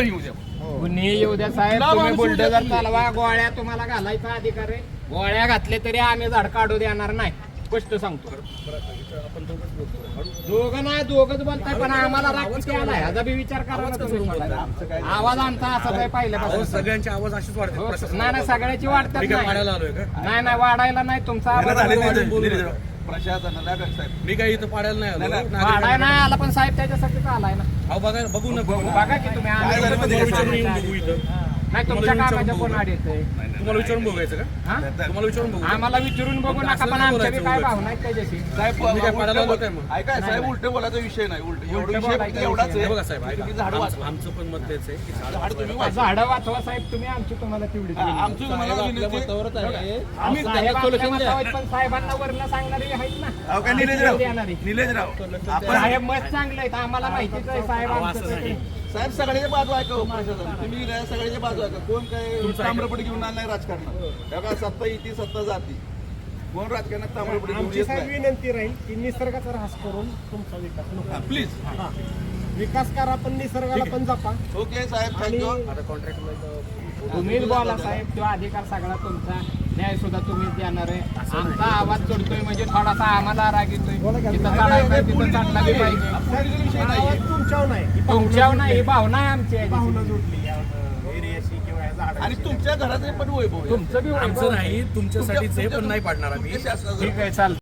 कुणी येऊ द्या साहेब, तुम्ही बुलडोझर चालवा, गोळ्या तुम्हाला घालायचा अधिकार आहे. गोळ्या घातले तरी आम्ही झाड काढू देणार नाही, स्पष्ट सांगतो. दोघं नाही, दोघंच बोलताय, पण आम्हाला राग किती आलाय ह्याचा बी विचार करा ना तुम्ही. आवाज आमचा असाच आहे पहिल्यापासून. सगळ्यांचे आवाज असेच वाढतात. नाही सगळ्याची वाढतात. नाही वाढायला नाही, तुमचा आवाज प्रशासनाला साहेब मी काही इथं पाडायला नाही आलो. वाढाय नाही आला, पण साहेब त्याच्यासाठीच आलाय ना. बघा बघू ना, बघा की तुम्ही. नाही तुमच्या कामाच्या कोण आड येतंय, तुम्हाला विचारून बघायचं का? तुम्हाला विचारून बघू. आम्हाला विचारून बघू नका, पण आमच्या काय भावना आहेत त्याच्याशी. साहेब मी काय पाडायला आलो काय मग? ऐका साहेब, उलटे बोलायचा विषय नाही. उलटे एवढाच आहे. बघा साहेब, आमचं पण मत तेच आहे की झाडं वाचवा साहेब तुम्ही, आमची तुम्हाला तेवढी आमची तुम्हाला मतावरच आहे. आम्ही पण साहेबांना वरला सांगणारे आहेत ना. निलेशराव साहेब मत चांगले आहेत, आम्हाला माहितीच आहे साहेब आमचं. साहेब सगळ्याच्या बाजू ऐका, तुम्ही सगळ्याच्या बाजू ऐका. कोण काय ताम्रपटी घेऊन आलं नाही राजकारणात. सत्ता येते सत्ता जाते. कोण राजकारणात ताम्रपटी आमची साहेब विनंती राहील की निसर्गाचा ऱ्हास करून तुमचा विकास नको. प्लीज विकास करा, पण निसर्गाला पण जपा. ओके साहेब, थँक्यू. तुम्हीच बोला साहेब, तो अधिकार सगळा तुमचा, न्याय सुद्धा तुम्हीच देणार आहे. आमचा आवाज चढतोय म्हणजे थोडासा आम्हाला राग येतोय. तिथं चढायचं तिथं चढला बी पाहिजे. आवाज तुमच्यावर नाही, तुमच्यावर नाही, ही भावना आहे आमची. भावना जोडली या एरियाशी किंवा या झाडाशी. आणि तुमच्या घराचे पण वैभव आहे. तुमचं बी आमचं नाही, तुमच्यासाठीच आहे, पण नाही पाडणार आम्ही. ठीक आहे, चालतं.